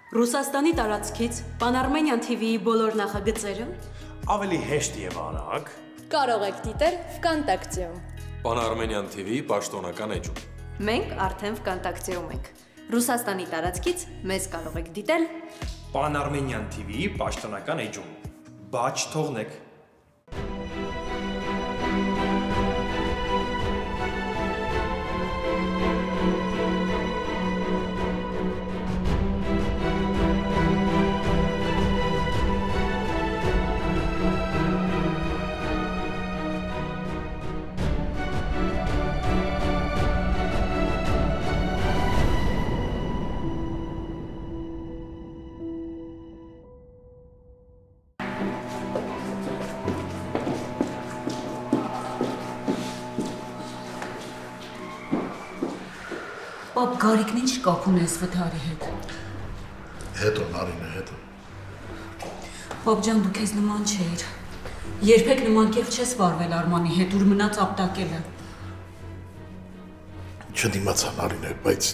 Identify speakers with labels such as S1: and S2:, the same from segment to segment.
S1: Ռուսաստանի տարածքից Pan-Armenian TV-ի բոլոր նախագծերը
S2: ավելի հեշտ եւ արագ
S3: կարող եք դիտել Վկանտակտեում։
S4: Pan-Armenian TV-ի պաշտոնական էջում։
S3: Մենք արդեն Վկանտակտեում ենք։ Ռուսաստանի տարածքից մեզ կարող եք դիտել
S2: Pan-Armenian TV-ի պաշտոնական էջում։ Բաչ թողնեք։
S1: Պապ Գարիկն ինչ կապ ունես վթարի հետ։
S5: Հետո Նարինը հետո։
S1: Պապ ջան, դու քեզ նման չէիր։ Երբեք նման կերպ չես վարվել Արմանի հետ, ուր մնաց ապտակելը։
S5: Չդիմացա Նարինը, բայց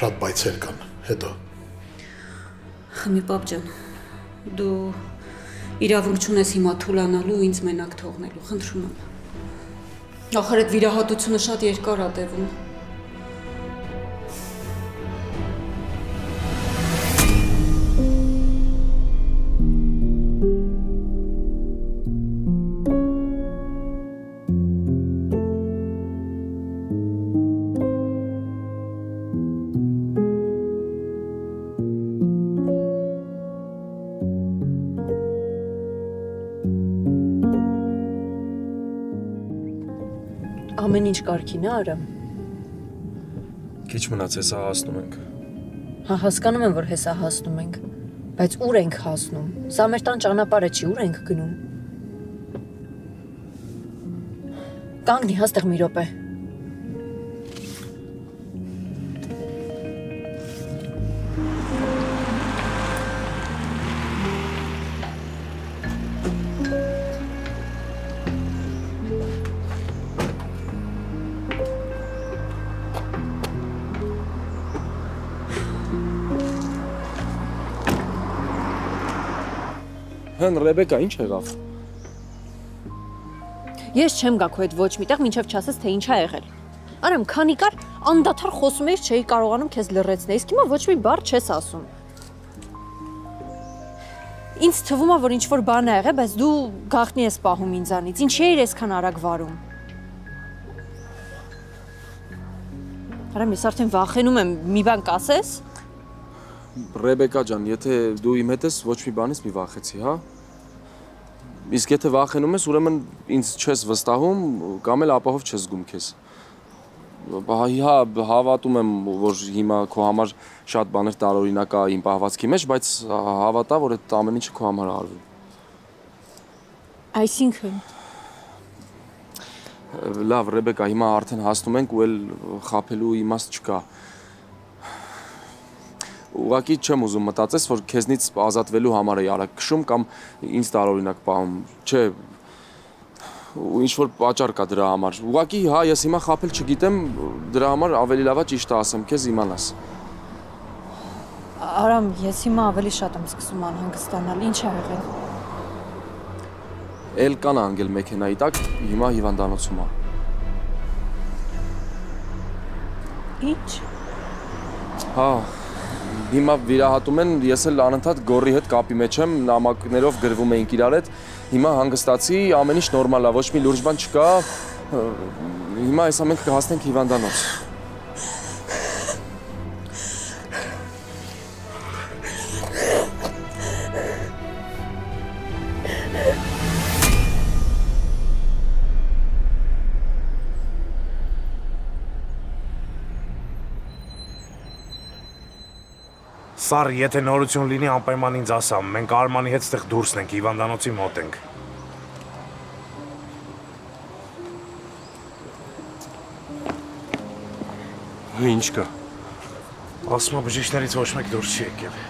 S5: շատ բայցեր կան, հետո։
S1: Խմի պապ ջան, դու իրավունք չունես հիմա թուլանալու ու ինձ մենակ թողնելու, խնդրում եմ։ Ախր այդ վիրահատությունը շատ երկար ա տևում։
S3: Ամեն ինչ կարգին է, Արամ։
S4: Քիչ մնաց հեսա հասնում ենք։
S3: Հա, հասկանում եմ, որ հեսա հասնում ենք, բայց ուր ենք հասնում։ Սա մեր տան ճանապարհը չի, ուր ենք գնում։ Կանգնի, հաստեղ մի րոպե։
S4: Հեն Ռեբեկա, ինչ եղավ։
S3: Ես չեմ գա քո հետ ոչ միտեղ, մինչև չասես, թե ինչ ա եղել։ Արամ, քանի կար անդադար խոսում ես, չէի կարողանում քեզ լռեցնել, իսկ հիմա ոչ մի բառ չես ասում։ Ինձ թվում է, որ ինչ-որ բան ա եղել, բայց դու գաղտնի ես պահում ինձանից, ինչի էիր այսքան արագ վարում։ Արամ, ես արդեն վախենում եմ, մի բան կասես։
S4: Ռեբեկա ջան, եթե դու իմ հետ ես, ոչ մի բանից մի վախեցի, հա։ Իսկ եթե վախենում ես, ուրեմն ինձ չես վստահում, կամ էլ ապահով չես զգում քեզ։ Հա, հավատում եմ, որ հիմա քո համար շատ բաներ տարօրինակ է իմ պահվածքի մեջ, բայց հավատա, որ այդ ամեն ինչը քո համար է արվում։
S3: Այսինքն։
S4: Լավ, Ռեբեկա, հիմա արդեն հասնում ենք ու էլ խաբելու իմաստ չկա։ Ուղղակի չեմ ուզում մտածես, որ քեզնից ազատվելու համար էի արագ քշում կամ ինձ տարօրինակ պահում, չէ, ու ինչ-որ պատճառ կա դրա համար։ Ուղղակի, հա, ես հիմա խաբել չգիտեմ, դրա համար ավելի լավ է ճիշտը ասեմ, քեզ իմանաս։
S3: Արամ, ես հիմա ավելի շատ եմ սկսում անհանգստանալ, ինչ ա եղել։
S4: Էլկան անգել մեքենայի տակ, հիմա հիվանդանոցում է։
S3: Ինչ։
S4: Հա, հիմա վիրահատում են, ես էլ անընդհատ գոռի հետ կապի մեջ եմ, նամակներով գրվում էինք իրար հետ, հիմա հանգստացի, ամեն ինչ նորմալ է, ոչ մի լուրջ բան չկա, հիմա այս ամենքը կհասնենք հիվանդանոց։
S2: Սար, եթե նորություն լինի, անպայման ինձ ասա, մենք Արմանի հետ ստեղ դուրս ենք, հիվանդանոցի մոտ ենք։ Ինչ կա։ Ասում եմ, բժիշկներից ոչ մեկ դուրս չի եկել։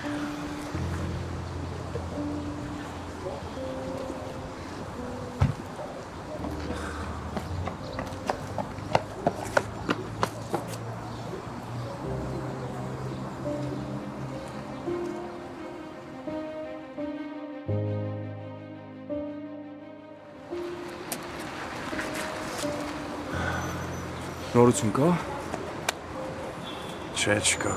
S4: Նորություն կա։
S2: Չէ, չկա։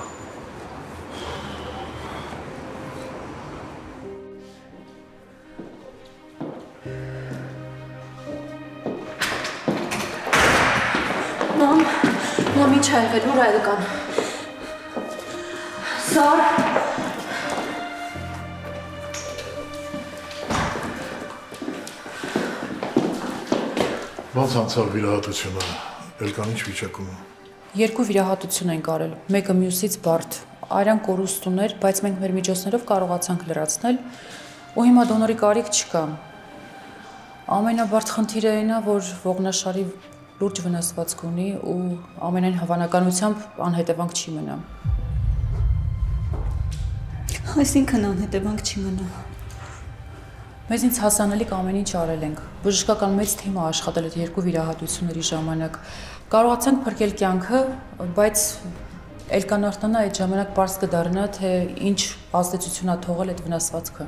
S3: Մամ ինչ ա եղել, ուր ա ելկան։ Սար։
S5: Ոնց անցավ վիրահատությունը, Էլկան ինչ վիճակում է։
S6: Երկու վիրահատություն ենք արել, մեկը մյուսից բարդ։ Արյան կորուստ ուներ, բայց մենք մեր միջոցներով կարողացանք լրացնել, ու հիմա դոնորի կարիք չկա։ Ամենաբարդ խնդիրը այն է, որ ողնաշարի լուրջ վնասվածք ունի ու ամենայն հավանականությամբ անհետևանք չի մնա։
S1: Այսինքն անհետևանք չի մնա։
S6: Մեզնից հասանելիք ամեն ինչ արել ենք։ Բժշկական մեծ թիմ է աշխատել այդ երկու վիրահատությունների ժամանակ։ Կարողացանք փրկել կյանքը, բայց Էլկան Արտանը այդ ժամանակ պարզ կդառնա, թե ինչ ազդեցություն է թողել այդ վնասվածքը։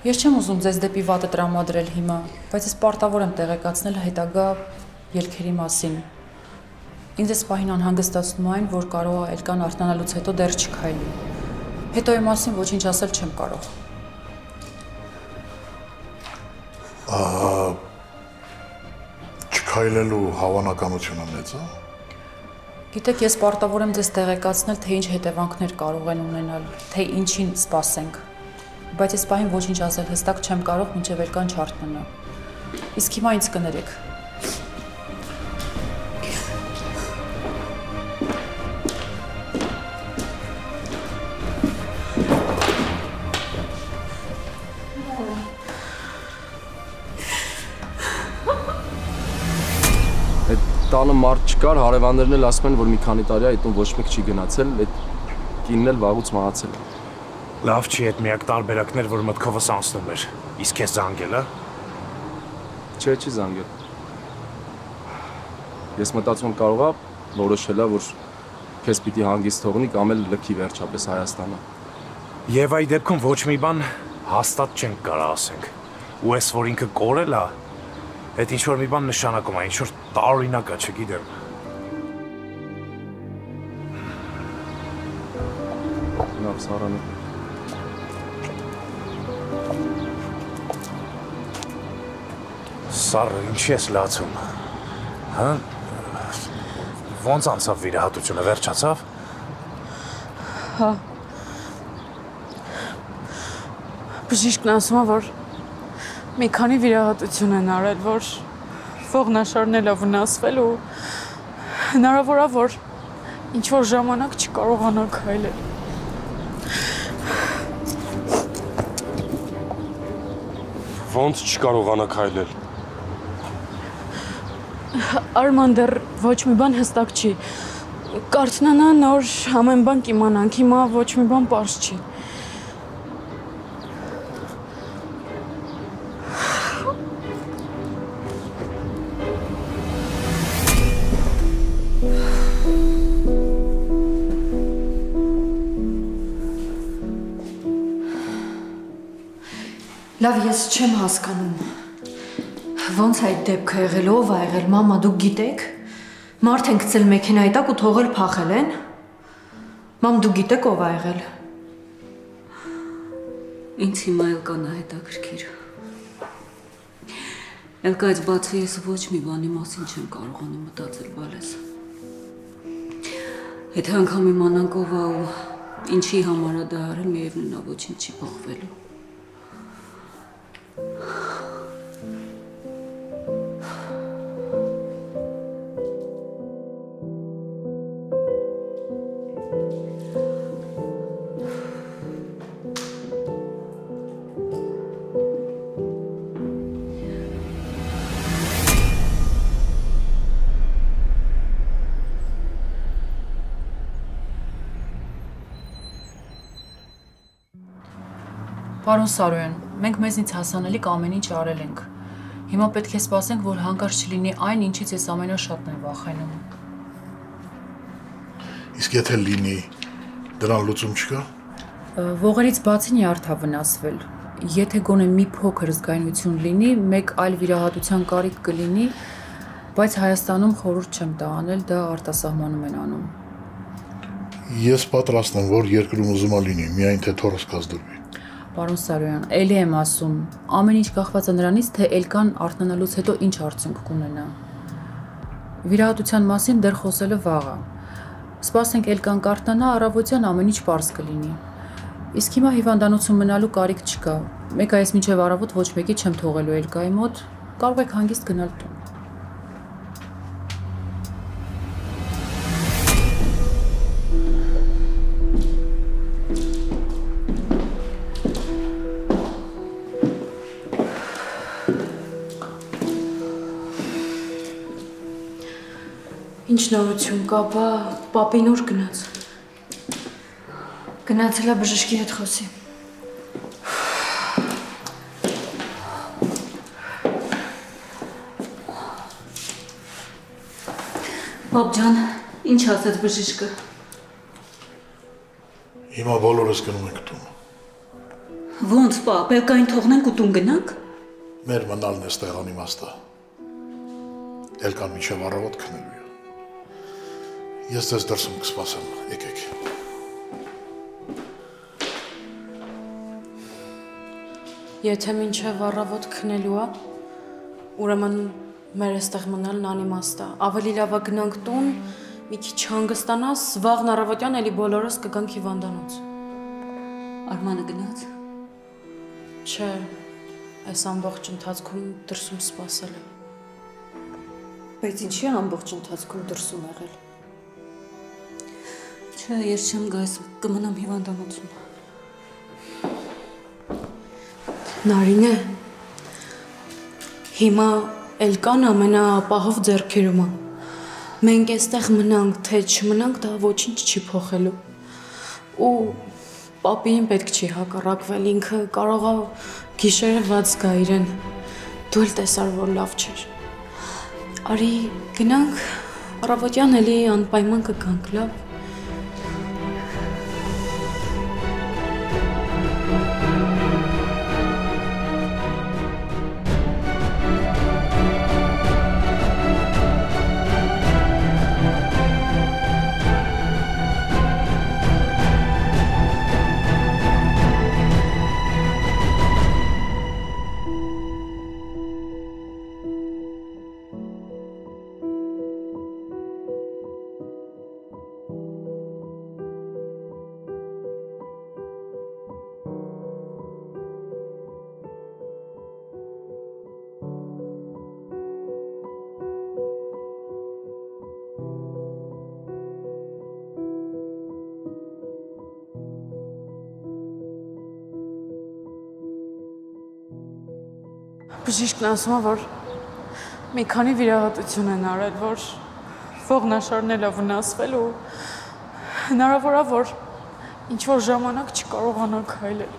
S6: Ես չեմ ուզում ձեզ դեպի վատը տրամադրել հիմա, բայց ես պարտավոր եմ տեղեկացնել հետագա ելքերի մասին։ Ինձ այս պահին անհանգստացնում այն, որ կարող է Էլկան արթնանալուց հետո դեռ չքայլի։ Հետո այն մասին ոչինչ ասել չեմ կարող։
S5: Չքայլելու հավանականությունը մեծ է։
S6: Գիտեք, ես պարտավոր եմ ձեզ տեղեկացնել, թե ինչ հետևանքներ կարող են ունենալ, թե ինչին սպասենք։ Բայց այս պահին ոչինչ ասել հստակ չեմ կարող, մինչև Էլկան չարթնանա։ Իսկ հիմա ինձ կներեք։
S4: Տանը մարդ չկար, հարևաններն էլ ասում են, որ մի քանի տարի այդ տուն ոչ մեկ չի գնացել, այդ կինն էլ վաղուց մահացել է։
S2: Լավ չի այդ միակ տարբերակներ, որ մտքովս անցնում էր։ Իսկ քեզ զանգել է։
S4: Չէ, չի զանգել։ Ես մտածում եմ կարող է որոշել է, որ քեզ պիտի հանգիստ թողնի կամ էլ լքի վերջապես Հայաստանը։
S2: Եվ այդ դեպքում ոչ մի բան հաստատ չենք կարող ասենք։ Ու էս որ ինքը կորել է, այդ ինչ որ մի բան նշանակում է, ինչ որ տարօրինակ է, չգիտեմ։
S4: Լավ, Սարանը։
S2: Սարը, ինչի ես լացում։ Հա? Ոնց անցավ վիրահատությունը, վերջացավ։
S7: Հա։ Բժիշկն ասում է, որ մի քանի վիրահատություն են արել, որ ողնաշարն էլ է վնասվել ու հնարավոր է, որ ինչ-որ ժամանակ չկարողանա քայլել։
S4: Ոնց չկարողանա քայլել։
S7: Արման դեռ ոչ մի բան հստակ չի։ Կարթնանա նոր ամեն բան կիմանանք, հիմա ոչ մի բան պարզ չի։
S3: Լավ, ես չեմ հասկանում։ Ոնց այդ դեպքը եղել, ով ա եղել, մամա, դուք գիտեք։ Մարդ են գցել մեքենայի տակ ու թողել փախել են։ Մամ, դուք գիտեք ով ա եղել։
S1: Ինձ հիմա Էլկան է հետաքրքիր։ Էլկայից բացի ես ոչ մի բանի մասին չեմ կարողանում մտածել, բալես։ Եթե անգամ իմանանք ով ա ու ինչի համար է դա արել, միևնույն է ոչինչ չի փոխվելու։
S6: Պարոն Սարոյան, մենք մեզնից հասանելիք ամեն ինչ արել ենք։ Հիմա պետք է սպասենք, որ հանկարծ չլինի այն, ինչից ես ամենաշատն եմ վախենում։
S5: Իսկ եթե լինի, դրան լուծում չկա։
S6: Ողերից բացի նյարդա վնասվել։ Եթե գոնե մի փոքր զգայունություն լինի, մեկ այլ վիրահատության կարիք կլինի, Բայց Հայաստանում խորհուրդ չեմ տա անել, դա արտասահմանում են անում։
S5: Ես պատրաստ եմ, որ երկրում ուզում լինի, միայն թե թորս կազդուրվի։
S6: Պարոն Սարոյան, էլի եմ ասում, ամեն ինչ կախված է նրանից, թե Էլկան արթնանալուց հետո ինչ արդյունք կունենա։ Վիրահատության մասին դեռ խոսելը վաղ է։ Սպասենք Էլկան կարթնանա, առավոտյան ամեն ինչ պարզ կլինի։ Իսկ հիմա հիվանդանոցում մնալու կարիք չկա։ Մեկ այս մինչև առավոտ ոչ մեկի չեմ թողելու Էլկայի մոտ, կարող եք հանգիստ գնալ տուն։
S3: Ինչ նորություն կա, պապին ուր գնաց։ Գնացել է բժշկի հետ խոսի։
S1: Պապ ջան, ինչ ասեց բժիշկը։
S5: Հիմա բոլորս գնում ենք տուն։
S1: Ոնց, պապ, Էլկային թողնենք ու տուն գնանք։
S5: Մեր մնալն է ստեղ անիմաստը։ Էլկան մինչև առավոտ քնելու է։ Ես ձեզ դրսում կսպասեմ, եկեք։
S3: Եթե մինչև առավոտ քնելու է, ուրեմն մեր այստեղ մնալն անիմաստ է։ Ավելի լավ է գնանք տուն, մի քիչ հանգստանաս, վաղն առավոտյան էլի բոլորս կգանք հիվանդանոց։
S1: Արմանը գնաց։
S3: Չէ, այս ամբողջ ընթացքում դրսում սպասել է։
S6: Բայց ինչի ամբողջ ընթացքում դրսում եղել։
S1: Չէ, ես չեմ գա, ես կմնամ հիվանդանոցում։
S3: Նարինե, հիմա Էլկան ամենաապահով ձեռքերում է։ Մենք այստեղ մնանք, թե չմնանք, դա ոչինչ չի փոխելու։ Ու պապին պետք չի հակառակվել, ինքը կարող է գիշերը ված գա իրեն։ Դու էլ տեսար, որ լավ չէր։ Արի գնանք, առավոտյան էլի անպայման կգանք, լավ։
S7: Բժիշկն ասում է, որ մի քանի վիրահատություն են արել, որ ողնաշարն էլ է վնասվել ու հնարավոր է, որ ինչ-որ ժամանակ չկարողանա քայլել։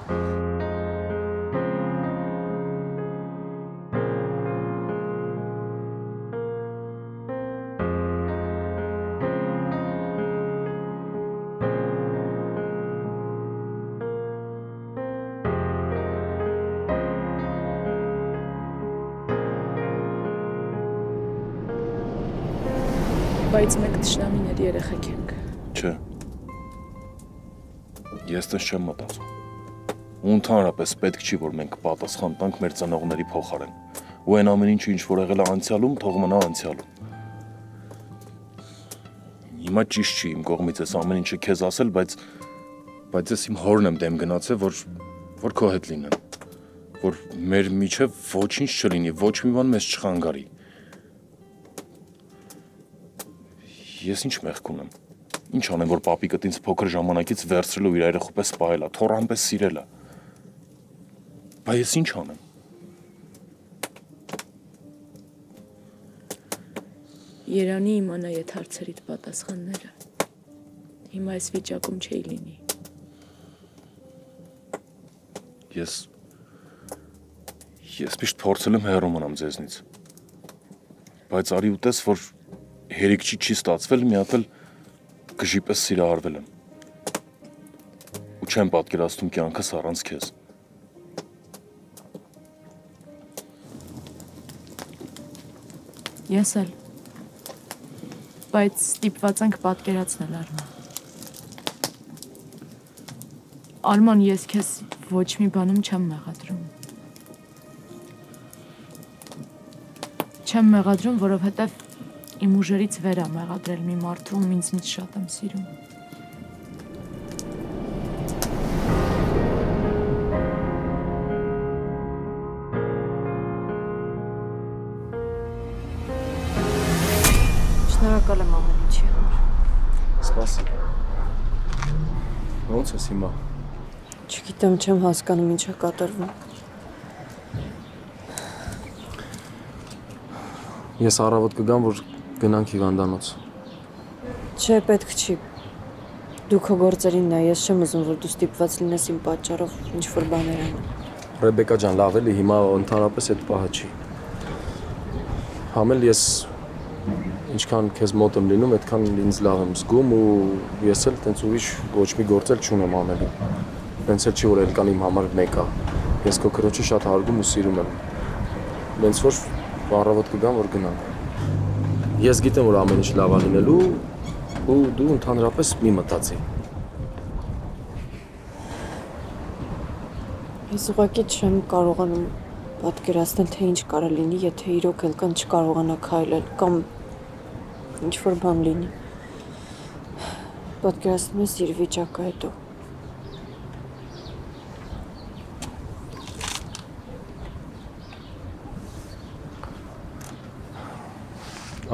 S7: Բայց մենք թշնամիների երեխեք ենք։
S4: Չէ։ Ես տես չեմ մտածում։ Ու ընդհանրապես պետք չի, որ մենք պատասխան տանք մեր ծնողների փոխարեն։ Ու այն ամեն ինչը ինչ որ եղել է անցյալում, թող մնա անցյալում։ Հիմա ճիշտ չի իմ կողմից էս ամեն ինչը քեզ ասել, բայց ես իմ հորն եմ դեմ գնացել, որ քո հետ լինեմ։ Որ մեր միջև ոչինչ չլինի, ոչ մի բան մեզ չխանգարի։ Ես ինչ մեղք ունեմ։ Ինչ անեմ, որ պապիկդ ինձ փոքր ժամանակից վերցրել ու իր երեխու պես պահել է, թոռան պես սիրել է։ Բայց ես ինչ անեմ։
S8: Երանի իմանա եթ հարցերիդ պատասխանները։ Հիմա այս վիճակում չէի լինի։
S4: Ես միշտ փորձել եմ հեռու մնամ ձեզնից։ Բայց արի ու տես, որ հերիք չի ստացվել, մի հատ էլ գժի պես սիրահարվել եմ։ Ու չեմ պատկերացնում կյանքս առանց քեզ։
S6: Ես էլ։
S8: բայց ստիպված ենք պատկերացնել Արման։ Արման, ես քեզ ոչ մի բանում չեմ մեղադրում։ Չեմ մեղադրում, որովհետև իմ ուժերից վեր եմ մեղադրել մի մարդու, ում ինձնից շատ եմ սիրում։
S3: Շնորհակալ եմ ամեն ինչի համար։
S4: Սպասի։ Ոնց ես հիմա։
S3: Չգիտեմ, չեմ հասկանում ինչ է կատարվում։
S4: Ես առավոտ կգամ, որ գնանք հիվանդանոց։
S3: Չէ, պետք չի։ Դու քո գործերին նա, ես չեմ ուզում, որ դու ստիպված լինես իմ պատճառով ինչ-որ բաներ անել։
S4: Ռեբեկա ջան, լավ էլի, հիմա ընդհանրապես այդ պահը չի։ Համ էլ ես ինչքան քեզ մոտ եմ լինում, այդքան ինձ լավ եմ զգում ու ես էլ տենց ուրիշ ոչ մի գործ էլ չունեմ անելու։ Տենց էլ չի, որ Էլկան իմ համար մեկ է։ Ես քո քրոջը շատ հարգում ու սիրում եմ։ Տենց որ առավոտ կգամ, որ գնանք։ Ես գիտեմ, որ ամեն ինչ լավ է լինելու ու դու ընդհանրապես մի մտածի։
S3: Ես ուղղակի չեմ կարողանում պատկերացնել, թե ինչ կարա լինի, եթե իրոք Էլկան չկարողանա քայլել կամ ինչ-որ բան լինի։ Պատկերացնում ես իր վիճակը հետո։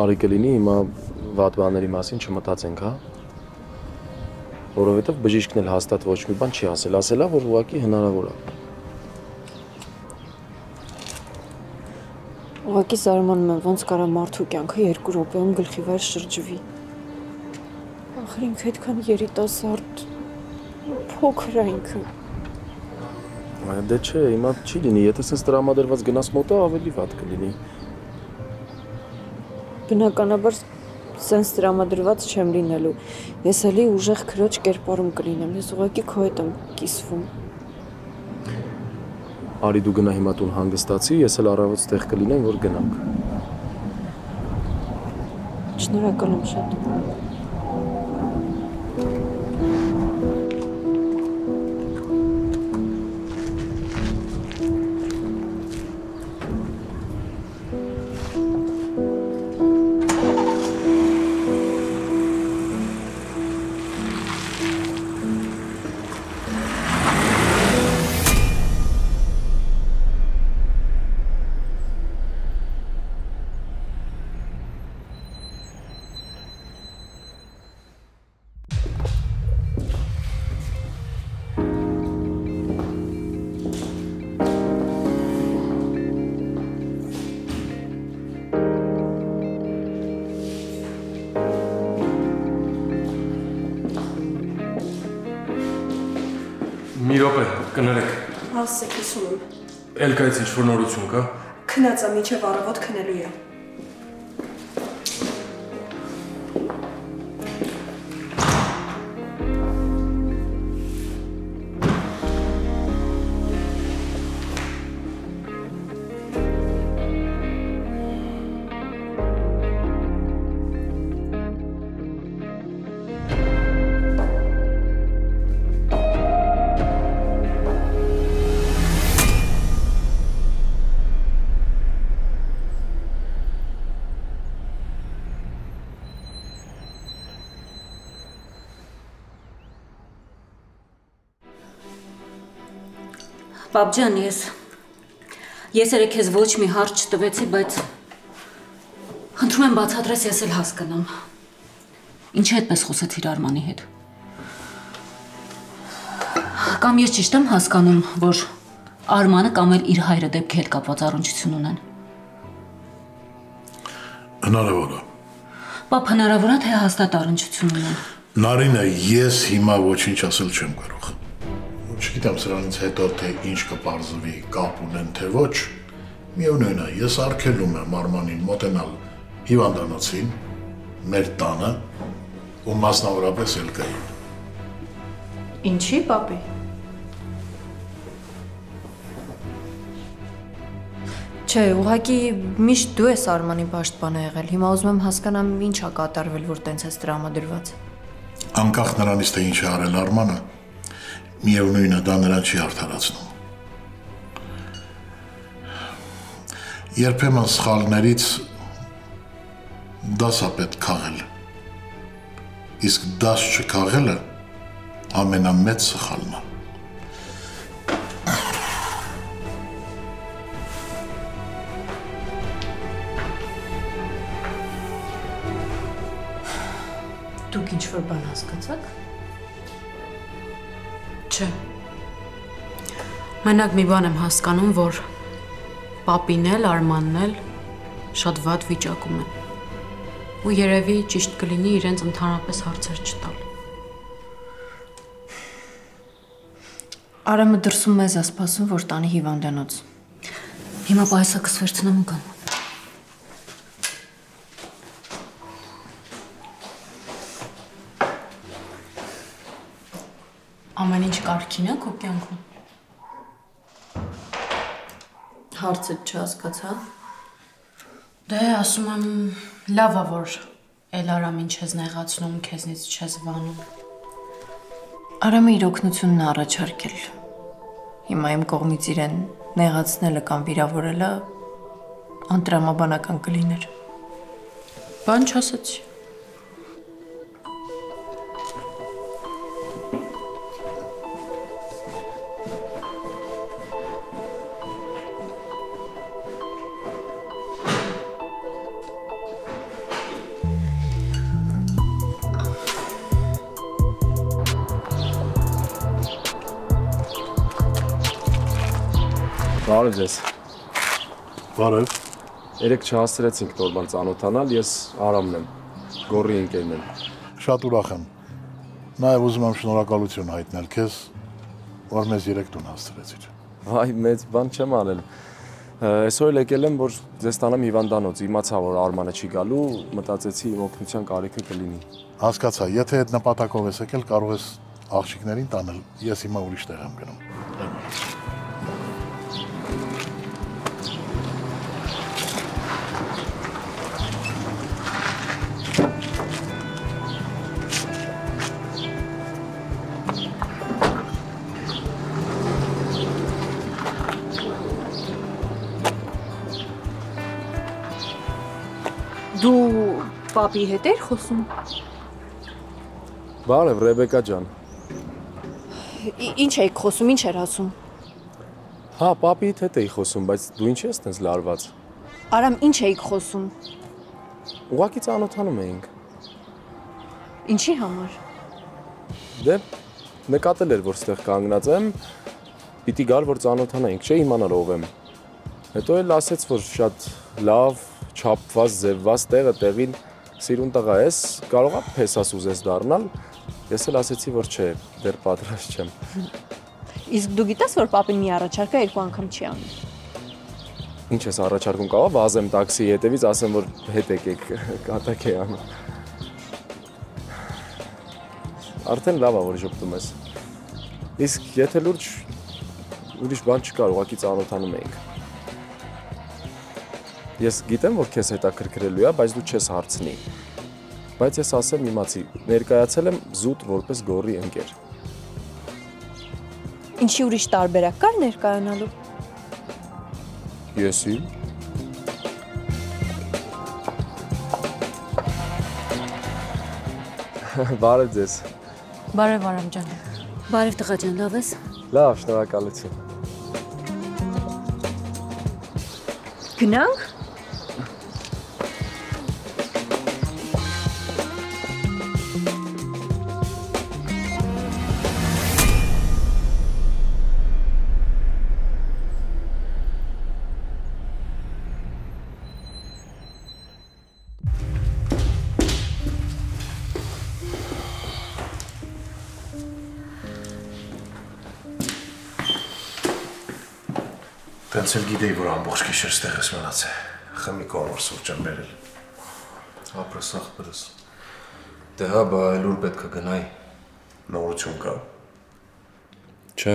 S4: Արի կլինի հիմա վատ բաների մասին չմտածենք, հա։ Որովհետև բժիշկն էլ հաստատ ոչ մի բան չի ասել, ասելա, որ ուղղակի հնարավոր է։
S3: Ուղղակի զարմանում եմ, ոնց կարա մարդու կյանքը 2 րոպեում գլխի վեր շրջվի։ Ախր ինքը այդքան երիտասարդ, փոքր է ինքը։
S4: Դե չէ, հիմա չի լինի, եթե սենց տրամադրված գնաս մոտը, ավելի վատ կլինի։
S3: Բնականաբար սենց տրամադրված չեմ լինելու։ Ես էլի ուժեղ քրոջ կերպարում կլինեմ, ես ուղղակի քո հետ եմ կիսվում։
S4: Արի դու գնա հիմա տուն հանգստացի, ես էլ առավոտ ստեղ կլինեմ, որ գնանք։
S3: Շնորհակալ եմ շատ։
S9: Մի րոպե, կներեք։
S3: Ասեք, հիշում եմ։
S9: Էլկայից ինչ-որ նորություն կա։
S3: Քնած է, մինչև առավոտ քնելու է։
S1: Պապ ջան, ես երեք քեզ ոչ մի հարց չտվեցի, բայց խնդրում եմ բացատրես, ես էլ հասկանամ։ Ինչի այդպես խոսեցիր Արմանի հետ։ Կամ ես ճիշտ եմ հասկանում, որ Արմանը կամ էլ իր հայրը դեպքի հետ կապված առնչություն ունեն։
S5: Հնարավոր է։
S1: Պապ, հնարավոր է, թե հաստատ առնչություն ունեն։
S5: Նարինե, ես հիմա ոչինչ ասել չեմ կարող։ Չգիտեմ սրանից հետո թե ինչ կպարզվի, կապ ունեն թե ոչ, միևնույն է, ես արգելում եմ Արմանին մոտենալ հիվանդանոցին, մեր տանը ու մասնավորապես Էլկային։
S3: Ինչի, պապի։ Չէ, ուղղակի միշտ դու ես Արմանի պաշտպանը եղել։ Հիմա ուզում եմ հասկանամ ինչ ա կատարվել, որ տենց ես տրամադրված։
S5: Անկախ նրանից թե ինչ է արել Արմանը, միևնույնն է դա նրան չի արդարացնում։ Երբեմն սխալներից դաս է պետք քաղել։ Իսկ դաս չքաղելը ամենամեծ սխալն է։
S3: Դուք ինչ-որ բան հասկացաք։
S7: Չէ։ Մենակ մի բան եմ հասկանում, որ պապին էլ, Արմանն էլ շատ վատ վիճակում են։ Ու երևի ճիշտ կլինի իրենց ընդհանրապես հարցեր չտալ։
S3: Արամը դրսում մեզ է սպասում, որ տանի հիվանդանոց։
S1: Հիմա պայուսակս վերցնեմ ու գամ։
S7: Ամեն ինչ կարգին է քո կյանքում։
S3: Հարցը չհասկացա։
S7: Դե ասում եմ լավ է, որ էլ Արամին չես նեղացնում, քեզնից չես վանում։
S3: Արամը իր օգնությունն է առաջարկել։ Հիմա իմ կողմից իրեն նեղացնելը կամ վիրավորելը անտրամաբանական կլիներ։
S7: Բան չասեցի։
S4: Բարև ձեզ։
S5: Բարև։
S4: Երեք չհասցրեցինք նոր բան ծանոթանալ, ես Արամն եմ, Գոռի ընկերն եմ։
S5: Շատ ուրախ եմ։ Նաև ուզում եմ շնորհակալություն հայտնել քեզ, որ մեզ երեք տուն հասցրեցիր։
S4: Այ մեծ բան չեմ արել։ Այսօր էլ եկել եմ, որ ձեզ տանեմ հիվանդանոց, իմացա, որ Արմանը չի գալու, մտածեցի իմ օգնության կարիքը կլինի։
S5: Հասկացա, եթե այդ նպատակով ես եկել, կարող ես աղջիկներին տանել։ Ես հիմա ուրիշ տեղ եմ գնում։
S3: Դու պապի հետ էր խոսում։
S4: Բարև, Ռեբեկա ջան։
S3: Ինչ էիք խոսում, ինչ էր ասում։
S4: Հա, պապիդ հետ էի խոսում, բայց դու ինչ ես տենց լարված։
S3: Արամ, ինչ էիք խոսում։
S4: Ուղղակի ծանոթանում էինք։
S3: Ինչի համար։
S4: Դե նկատել էր, որ ստեղ կանգնած եմ, պիտի գար, որ ծանոթանայինք, չէ իմանալ ով եմ։ Հետո էլ ասեց, որ շատ լավ, չափված, ձևված տեղը տեղին սիրուն տղա ես, կարողա փեսաս ուզես դառնալ։ Ես էլ ասեցի, որ չէ, դեռ պատրաստ չեմ։
S3: Իսկ դու գիտես, որ պապին մի առաջարկա երկու անգամ չի անում։
S4: Ինչ ես առաջարկում, կարող վազեմ տաքսիի հետևից, ասեմ, որ հետ եկեք, կատակ է անում։ Արդեն լավ է, որ ժպտում ես։ Իսկ եթե լուրջ ուրիշ բան չկար, ուղղակի ծանոթանում էինք։ Ես գիտեմ, որ քեզ հետաքրքրելու է, բայց դու չես հարցնի։ Բայց ես ասեմ իմացի, ներկայացել եմ զուտ որպես Գոռի ընկեր։
S3: Ինչի ուրիշ տարբերակ կար ներկայանալու։
S4: Եսի։ Բարև ձեզ։
S7: Բարև Արամ ջան։
S1: Բարև տղա ջան, լավ ես։
S4: Լավ, շնորհակալություն։
S3: Գնանք։
S2: Տենց էլ գիտեի, որ ամբողջ գիշեր ստեղ ես մնացել։ Խմի կոնոր սուրճ եմ բերել։
S9: Ապրես ախպերս։ Դե հա, բա այլ ուր պետք է գնայի։
S2: Նորություն կա։
S9: Չէ,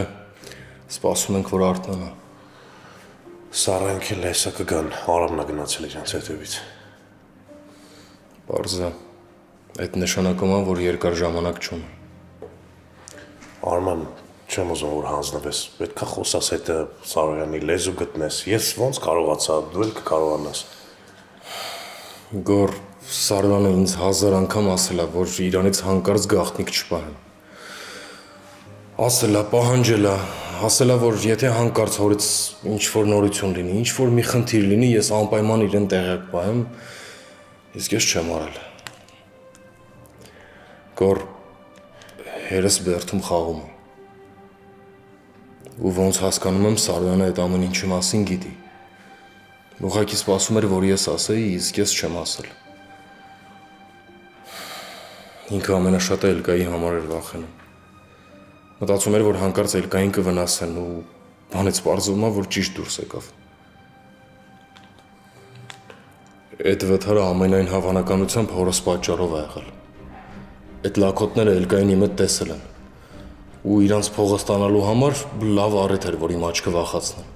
S9: սպասում ենք, որ արթնանա։
S2: Սարենքի լեսը կգան, Արամն է գնացել իրանց հետևից։
S9: Պարզ է, այդ նշանակում է, որ երկար ժամանակ չունի։
S2: Արման, չեմ ուզում, որ հանձնվես, պետք է խոսաս հետը Սարոյանի լեզու գտնես, ես ոնց կարողացա, դու էլ կկարողանաս։
S9: Գոր, Սարոյանը ինձ 1000 անգամ ասել է, որ իրանից հանկարծ գաղտնիք չպահեմ։ Ասել է, պահանջել է, ասել է, որ եթե հանկարծ հորից ինչ-որ նորություն լինի, ինչ-որ մի խնդիր լինի, ես անպայման իրեն տեղյակ պահեմ, իսկ ես չեմ արել։ Գոր, հերս բերդում խաղում է։ Ու ոնց հասկանում եմ, Սարոյանը այդ ամեն ինչի մասին գիտի։ Ուղղակի սպասում էր, որ ես ասեի, իսկ ես չեմ ասել։ Ինքը ամենաշատը Էլկայի համար էր վախենում։ Մտածում էր, որ հանկարծ Էլկային կվնասեն ու բանից պարզվում է, որ ճիշտ դուրս եկավ։ Այդ վթարը ամենայն հավանականությամբ հորս պատճառով է եղել։ Այդ լակոտները Էլկայինի մոտ տեսել են։ Ու իրանց փողը ստանալու համար լավ առիթ էր, որ իմ աչքը վախացնեն։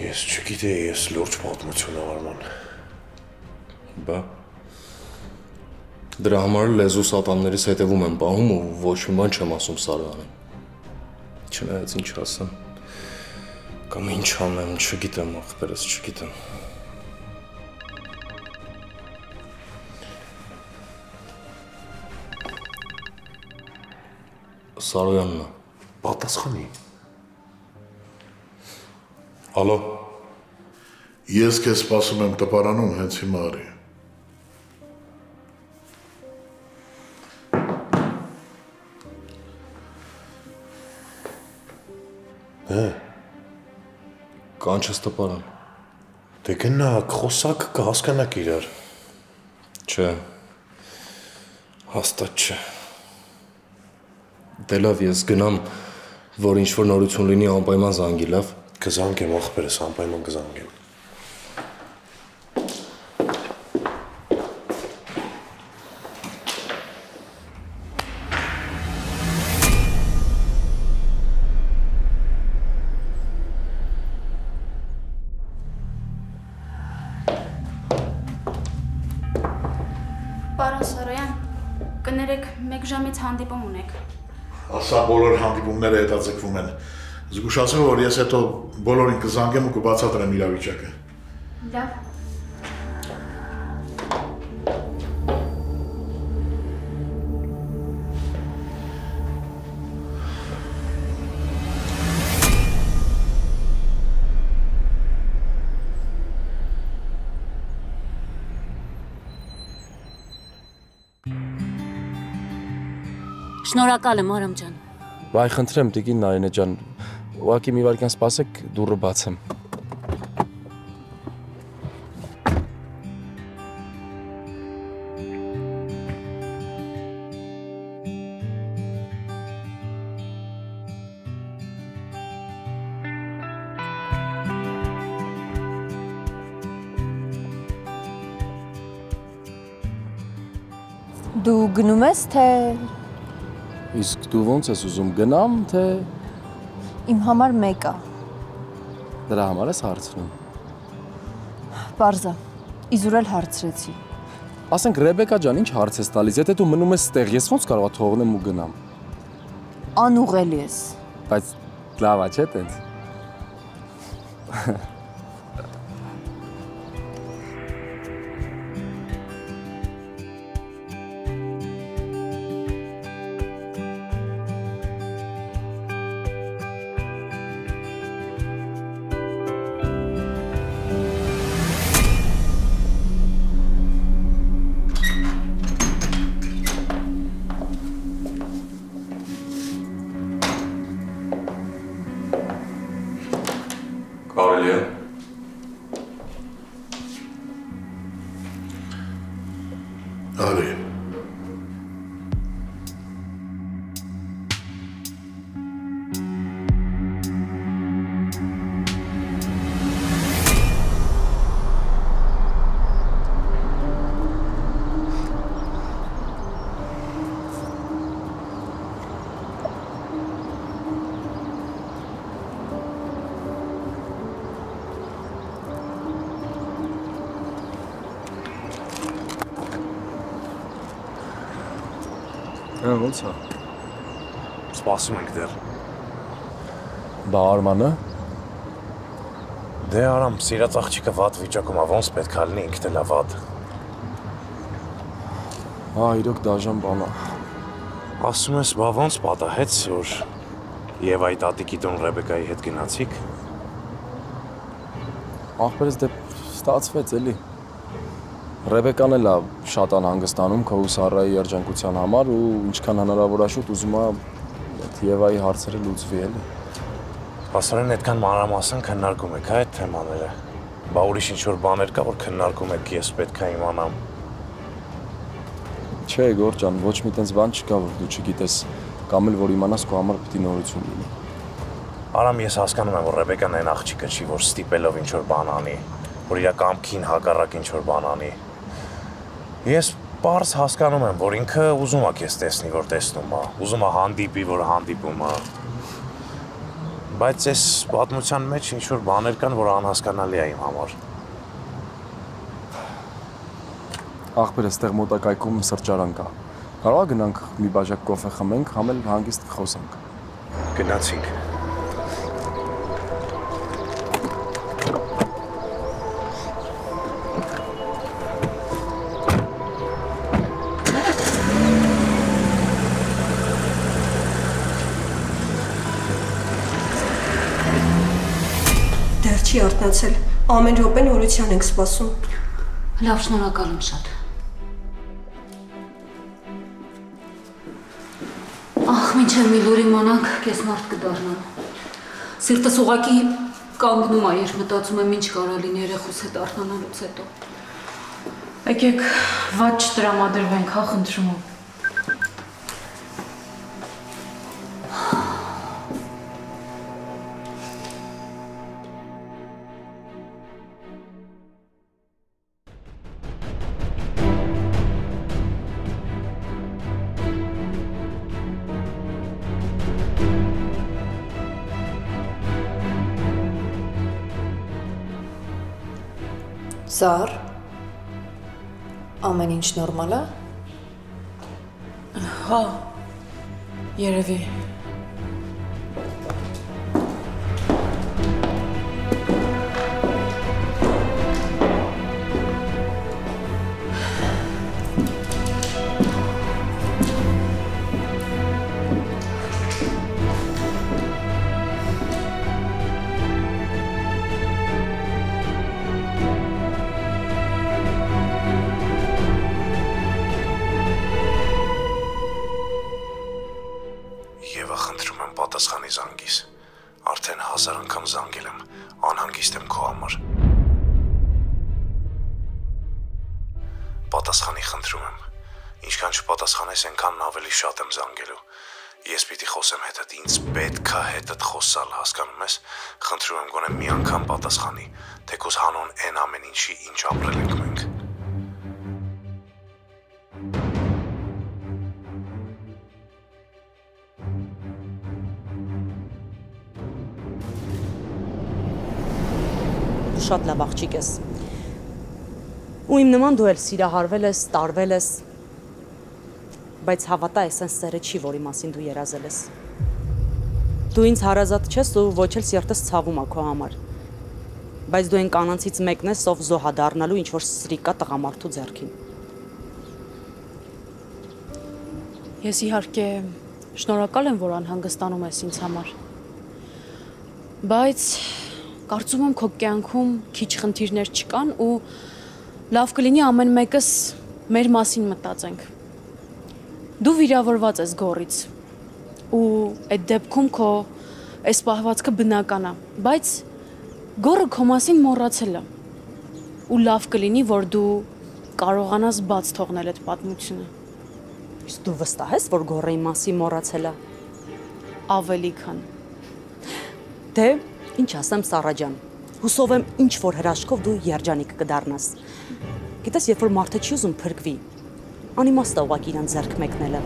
S2: Ես չգիտեի, ես լուրջ պատմություն եմ Արման։
S9: Բա։ Դրա համար լեզու սատաններից հետևում եմ պահում ու ոչ մի բան չեմ ասում Սարոյանին։ Չնայած ինչ ասեմ, կամ ինչ անեմ, չգիտեմ, ախպերս չգիտեմ։ Սարոյանն է։
S2: Պատասխանի։
S9: Ալո։
S5: Ես քեզ սպասում եմ տպարանում հենց հիմա արի։
S9: Կանչես տպարան։
S2: Դե գնաք, խոսակ կհասկանաք իրար։
S9: Չէ, հաստատ չէ։ Դե լավ, ես գնամ, որ ինչ-որ նորություն լինի անպայման զանգի, լավ։
S2: Կզանգեմ, ախպերս, անպայման կզանգեմ։
S10: Պարոն Սարոյան, կներեք, 1 ժամից հանդիպում ունեք։
S5: Ասա բոլոր հանդիպումները հետաձգվում են։ Զգուշացրու, որ ես հետո բոլորին կզանգեմ ու կբացատրեմ իրավիճակը։
S10: Լավ։
S1: Շնորհակալ եմ, Արամ ջան։
S4: Վայ, խնդրեմ, տիկին Նարինե ջան, ուղղակի մի վայրկյան սպասեք, դուռը բացեմ։
S3: Դու գնում ես, թե
S4: Իսկ դու ոնց ես ուզում գնամ, թե
S3: իմ համար մեկ է։
S4: դրա համար ես հարցնում։
S3: Պարզա, իզուր էլ հարցրեցի։
S4: Ասենք Ռեբեկա ջան, ինչ հարց ես տալիս, եթե դու մնում ես ստեղ, ես ոնց կարող եմ թողնեմ ու գնամ։
S3: Անուղելի ես։
S4: Բայց լավ է, չէ՞ տենց։
S9: Կարելի է։
S5: Արի։
S4: Ոնց է։
S2: Սպասում ենք դեռ։
S4: Բա Արմանը։
S2: Դե Արամ, սիրած աղջիկը վատ վիճակում է, ոնց պետք է լինի ինքն էլ է վատ։
S4: Հա, իրոք դաժան բան է։
S2: Ասում ես, բա ոնց պատահեց, որ Եվայի տատիկի տուն Ռեբեկայի հետ գնացիք։
S4: Ախպերս դե ստացվեց էլի։ Ռեբեկան էլ է շատ անհանգստանում քո ու Սարայի երջանկության համար ու ինչքան հնարավոր է շուտ ուզում է Եվայի հարցերը լուծվի էլի։
S2: Հասարեն այդքան մանրամասն քննարկում եք այդ թեմաները։ Բա ուրիշ ինչ-որ բաներ կա, որ քննարկում եք, ես պետք է իմանամ։
S4: Չէ, Գոր ջան, ոչ մի տենց բան չկա, որ դու չգիտես, կամ էլ որ իմանաս քո համար պիտի նորություն լինի։
S2: Արամ, ես հասկանում եմ, որ Ռեբեկան այն աղջիկը չի, որ ստիպելով ինչ-որ բան անի, որ իր կամքին հակառակ ինչ-որ բան անի։ Ես պարզ հասկանում եմ, որ ինքը ուզում է քեզ տեսնի, որ տեսնում է, ուզում է հանդիպի, որ հանդիպում է։ Բայց այս պատմության մեջ ինչ-որ բաներ կան, որ անհասկանալի է իմ համար։
S4: Ախպեր, այստեղ մոտակայքում սրճարան կա։ Կարող է գնանք մի բաժակ կոֆե խմենք, համ էլ հանգիստ խոսանք։
S2: Գնացինք։
S3: Դեռ չի արթնացել։ Ամեն րոպե նորության ենք սպասում։
S1: Լավ, շնորհակալ եմ շատ։ Ախ, մինչև մի լուր իմանանք, քեզ մարդ կդառնամ։ Սիրտս ուղղակի կանգնում է, երբ մտածում եմ ինչ կարա լինի երեխուս հետ արթնանալուց հետո։
S3: Եկեք, վատ չտրամադրվենք, հա, խնդրում եմ։ Զար, ամեն ինչ նորմալ է։
S6: Հա, երևի։
S2: Եվա, խնդրում եմ պատասխանի զանգիս։ Արդեն 1000 անգամ զանգել եմ, անհանգիստ եմ քո համար։ Պատասխանի, խնդրում եմ։ Ինչքան չպատասխանես, այնքան ավելի շատ եմ զանգելու։ Ես պիտի խոսեմ հետդ, ինձ պետք է հետդ խոսալ, հասկանում ես։ Խնդրում եմ, գոնե մի անգամ պատասխանի, թեկուզ հանուն այն ամեն ինչի, ինչ ապրել ենք մենք։
S11: Շատ լավ աղջիկ ես։ Ու իմ նման դու էլ սիրահարվել ես, տարվել ես, բայց հավատա ես այն սերը չի, որի մասին դու երազել ես։ Դու ինձ հարազատ չես ու ոչ էլ սիրտս ցավում է քո համար։ Բայց դու այն կանանցից մեկն ես, ով զոհա դառնալու ինչ որ սրիկա տղամարդու ձեռքին։
S6: Ես իհարկե շնորհակալ եմ, որ անհանգստանում ես ինձ համար։ Բայց կարծում եմ քո կյանքում քիչ խնդիրներ չկան ու լավ կլինի ամեն մեկս մեր մասին մտածենք։ Դու վիրավորված ես գորից ու այդ դեպքում քո այս պահվածքը բնական է, բայց գորը քո մասին մոռացել է ու լավ կլինի, որ դու կարողանաս բաց թողնել այդ պատմությունը։
S11: Իսկ դու վստահ ես, որ գորը իմ մասին մոռացել է։
S6: Ավելի քան։
S11: Դե ինչ ասեմ Սառա ջան, հուսով եմ ինչ որ հրաշքով դու երջանիկ կդառնաս։ Գիտես, երբ որ մարդը չի ուզում փրկվի, անիմաստ է ուղղակի իրան ձեռք մեկնելը։